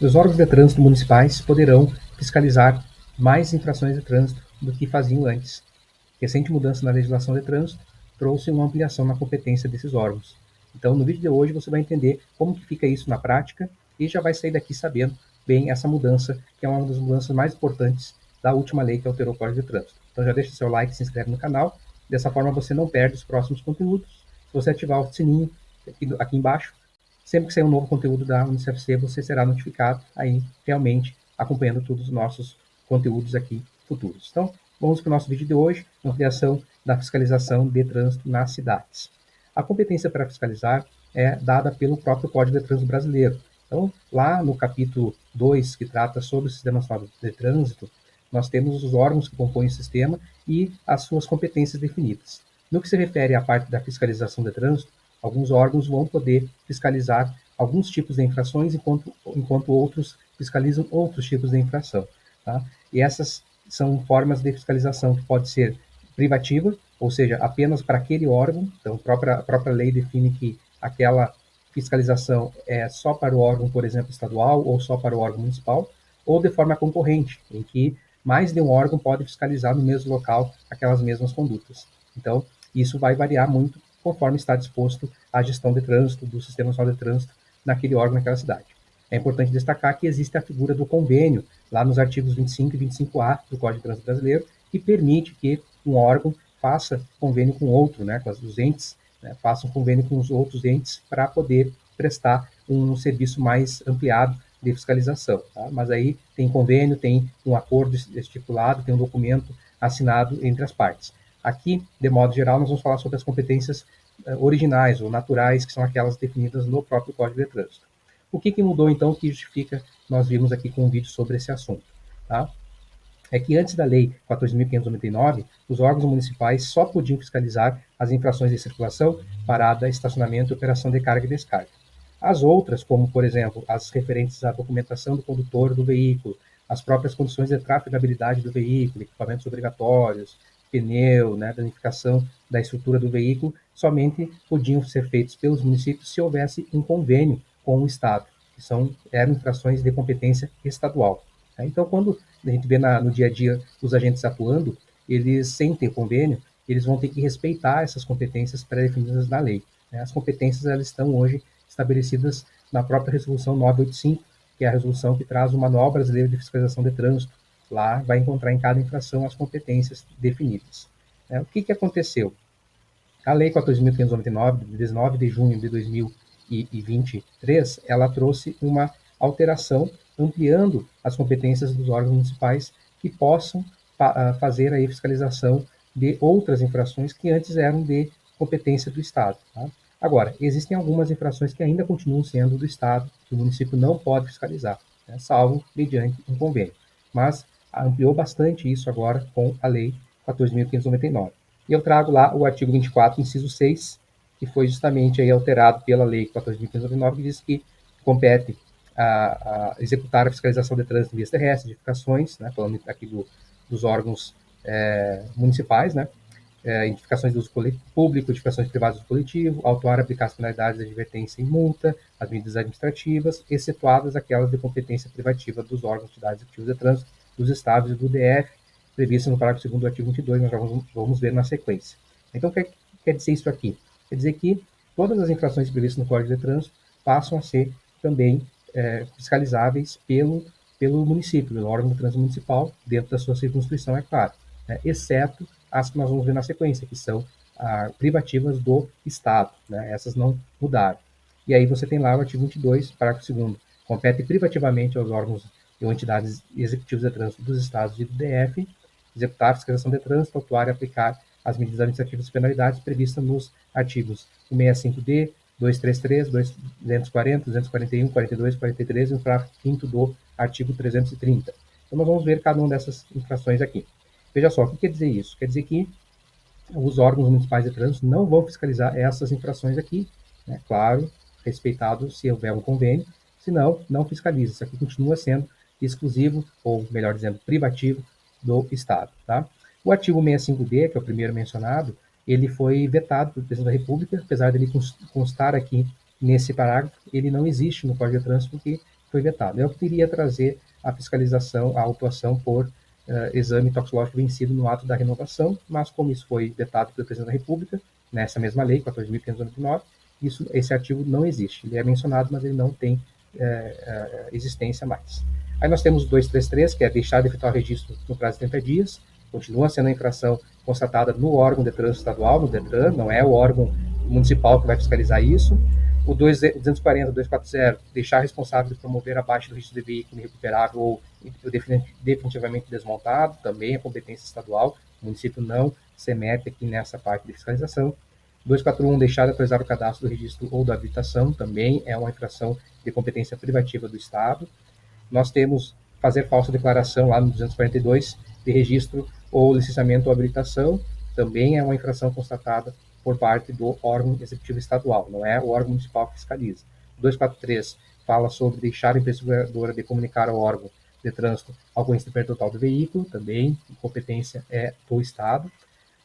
Os órgãos de trânsito municipais poderão fiscalizar mais infrações de trânsito do que faziam antes. Recente mudança na legislação de trânsito trouxe uma ampliação na competência desses órgãos. Então, no vídeo de hoje, você vai entender como que fica isso na prática e já vai sair daqui sabendo bem essa mudança, que é uma das mudanças mais importantes da última lei que alterou o Código de Trânsito. Então, já deixa seu like, se inscreve no canal. Dessa forma, você não perde os próximos conteúdos. Se você ativar o sininho aqui embaixo, sempre que sair um novo conteúdo da UniCFC, você será notificado aí, realmente, acompanhando todos os nossos conteúdos aqui futuros. Então, vamos para o nosso vídeo de hoje, ampliação da fiscalização de trânsito nas cidades. A competência para fiscalizar é dada pelo próprio Código de Trânsito Brasileiro. Então, lá no capítulo 2, que trata sobre o Sistema Nacional de Trânsito, nós temos os órgãos que compõem o sistema e as suas competências definidas. No que se refere à parte da fiscalização de trânsito, alguns órgãos vão poder fiscalizar alguns tipos de infrações, enquanto outros fiscalizam outros tipos de infração. Tá? E essas são formas de fiscalização que pode ser privativa, ou seja, apenas para aquele órgão. Então, a própria lei define que aquela fiscalização é só para o órgão, por exemplo, estadual ou só para o órgão municipal, ou de forma concorrente, em que mais de um órgão pode fiscalizar no mesmo local aquelas mesmas condutas. Então, isso vai variar muito conforme está disposto a gestão de trânsito, do Sistema Nacional de Trânsito, naquele órgão, naquela cidade. É importante destacar que existe a figura do convênio, lá nos artigos 25 e 25A do Código de Trânsito Brasileiro, que permite que um órgão faça convênio com outro, né, com os entes, né, faça um convênio com os outros entes para poder prestar um serviço mais ampliado de fiscalização. Tá? Mas aí tem convênio, tem um acordo estipulado, tem um documento assinado entre as partes. Aqui, de modo geral, nós vamos falar sobre as competências originais ou naturais, que são aquelas definidas no próprio Código de Trânsito. O que mudou, então, que justifica nós vimos aqui com um vídeo sobre esse assunto? Tá? É que antes da Lei 14.599, os órgãos municipais só podiam fiscalizar as infrações de circulação, parada, estacionamento e operação de carga e descarga. As outras, como, por exemplo, as referentes à documentação do condutor do veículo, as próprias condições de trafegabilidade do veículo, equipamentos obrigatórios, pneu, né, danificação da estrutura do veículo, somente podiam ser feitos pelos municípios se houvesse um convênio com o Estado, que eram infrações de competência estadual. Então, quando a gente vê no dia a dia os agentes atuando, eles, sem ter convênio, eles vão ter que respeitar essas competências pré-definidas na lei. As competências elas estão hoje estabelecidas na própria Resolução 985, que é a resolução que traz o Manual Brasileiro de Fiscalização de Trânsito. Lá vai encontrar em cada infração as competências definidas. O que aconteceu? A Lei 14.599, de 19 de junho de 2023, ela trouxe uma alteração ampliando as competências dos órgãos municipais que possam fazer a fiscalização de outras infrações que antes eram de competência do Estado. Tá? Agora, existem algumas infrações que ainda continuam sendo do Estado, que o município não pode fiscalizar, né, salvo mediante um convênio. Mas ampliou bastante isso agora com a Lei 14.599. E eu trago lá o artigo 24, inciso 6, que foi justamente aí alterado pela Lei 14.599, que diz que compete a executar a fiscalização de trânsito em vias terrestres, edificações, né, falando aqui dos órgãos municipais, né, edificações de uso público, edificações privadas de uso coletivo, autuar, aplicar as penalidades de advertência e multa, as medidas administrativas, excetuadas aquelas de competência privativa dos órgãos de cidades executivos de trânsito, dos estados e do DF, previsto no parágrafo 2º do artigo 22, nós já vamos ver na sequência. Então, o que quer dizer isso aqui? Quer dizer que todas as infrações previstas no Código de Trânsito passam a ser também fiscalizáveis pelo município, pelo órgão de trânsito municipal, dentro da sua circunscrição, é claro, né, exceto as que nós vamos ver na sequência, que são privativas do Estado, né, essas não mudaram. E aí você tem lá o artigo 22, parágrafo 2º, compete privativamente aos órgãos ou entidades executivas de trânsito dos Estados e do DF executar a fiscalização de trânsito, autuar e aplicar as medidas administrativas e penalidades previstas nos artigos 165D, 233, 240, 241, 42, 43 e o parágrafo 5º do artigo 330. Então, nós vamos ver cada uma dessas infrações aqui. Veja só, o que quer dizer isso? Quer dizer que os órgãos municipais de trânsito não vão fiscalizar essas infrações aqui, né? Claro, respeitado se houver um convênio, senão não fiscaliza. Isso aqui continua sendo exclusivo, ou melhor dizendo, privativo do Estado. Tá? O artigo 65D, que é o primeiro mencionado, ele foi vetado pelo presidente da República, apesar dele constar aqui nesse parágrafo, ele não existe no Código de Trânsito porque foi vetado. Eu queria trazer a fiscalização, a autuação por exame toxicológico vencido no ato da renovação, mas como isso foi vetado pelo Presidente da República, nessa mesma lei, 14.599, esse artigo não existe. Ele é mencionado, mas ele não tem existência mais. Aí nós temos o 233, que é deixar de efetuar o registro no prazo de 30 dias, continua sendo a infração constatada no órgão de trânsito estadual, no DETRAN, não é o órgão municipal que vai fiscalizar isso. O 240, 240, deixar responsável de promover a baixa do registro de veículo irrecuperável ou definitivamente desmontado, também é competência estadual, o município não se mete aqui nessa parte de fiscalização. 241, deixar de atualizar o cadastro do registro ou da habilitação, também é uma infração de competência privativa do Estado. Nós temos fazer falsa declaração lá no 242 de registro ou licenciamento ou habilitação, também é uma infração constatada por parte do órgão executivo estadual, não é o órgão municipal que fiscaliza. 243 fala sobre deixar a empresa seguradora de comunicar ao órgão de trânsito ao conhecimento total do veículo, também competência é do Estado.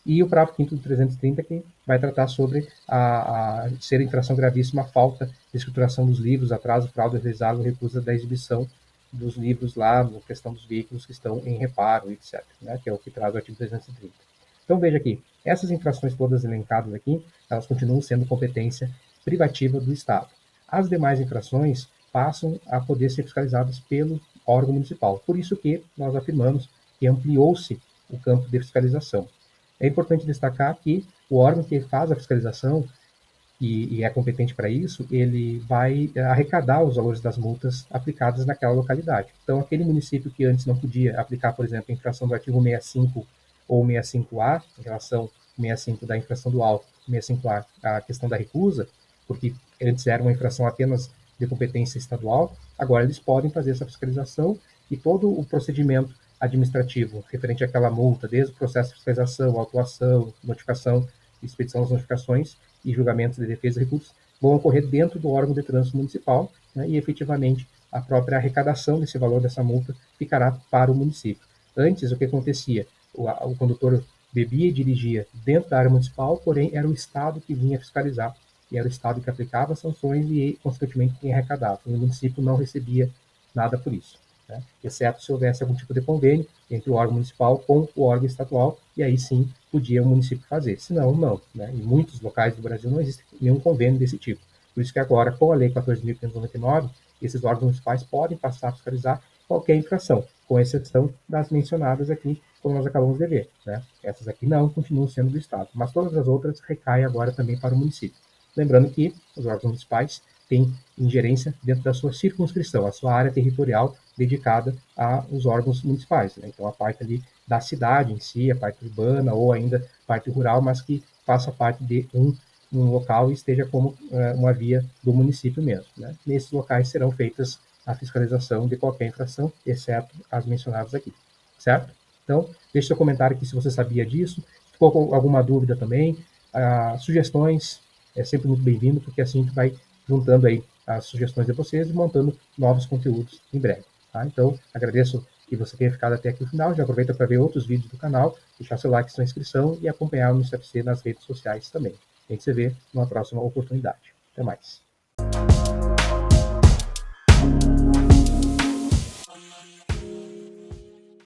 E o parágrafo 5º do 330, que vai tratar sobre a ser infração gravíssima a falta de escrituração dos livros, atraso, fraude, realizado, recusa da exibição dos livros lá, na questão dos veículos que estão em reparo, etc., né, que é o que traz o artigo 330. Então, veja aqui, essas infrações todas elencadas aqui, elas continuam sendo competência privativa do Estado. As demais infrações passam a poder ser fiscalizadas pelo órgão municipal. Por isso que nós afirmamos que ampliou-se o campo de fiscalização. É importante destacar que o órgão que faz a fiscalização e é competente para isso, ele vai arrecadar os valores das multas aplicadas naquela localidade. Então, aquele município que antes não podia aplicar, por exemplo, a infração do artigo 65 ou 65A, em relação ao 65 da infração do álcool, 65A, a questão da recusa, porque antes era uma infração apenas de competência estadual, agora eles podem fazer essa fiscalização e todo o procedimento administrativo referente àquela multa, desde o processo de fiscalização, autuação, notificação, expedição das notificações e julgamentos de defesa e recursos, vão ocorrer dentro do órgão de trânsito municipal, né, e efetivamente a própria arrecadação desse valor dessa multa ficará para o município. Antes, o que acontecia? O condutor bebia e dirigia dentro da área municipal, porém era o Estado que vinha fiscalizar, e era o Estado que aplicava as sanções e, consequentemente, quem arrecadava. E o município não recebia nada por isso, né, exceto se houvesse algum tipo de convênio entre o órgão municipal com o órgão estadual, e aí sim podia o município fazer, senão não. Né? Em muitos locais do Brasil não existe nenhum convênio desse tipo. Por isso que agora, com a Lei 14.599, esses órgãos municipais podem passar a fiscalizar qualquer infração, com exceção das mencionadas aqui, como nós acabamos de ver. Né? Essas aqui não continuam sendo do Estado, mas todas as outras recaem agora também para o município. Lembrando que os órgãos municipais têm ingerência dentro da sua circunscrição, a sua área territorial dedicada aos órgãos municipais. Né? Então, a parte ali da cidade em si, a parte urbana ou ainda parte rural, mas que faça parte de um local e esteja como uma via do município mesmo. Né? Nesses locais serão feitas a fiscalização de qualquer infração, exceto as mencionadas aqui, certo? Então, deixe seu comentário aqui se você sabia disso, se ficou com alguma dúvida também, sugestões, é sempre muito bem-vindo, porque assim a gente vai juntando aí as sugestões de vocês e montando novos conteúdos em breve. Tá? Então, agradeço que você tenha ficado até aqui no final, já aproveita para ver outros vídeos do canal, deixar seu like, sua inscrição e acompanhar o CFC nas redes sociais também. A gente se vê numa próxima oportunidade. Até mais.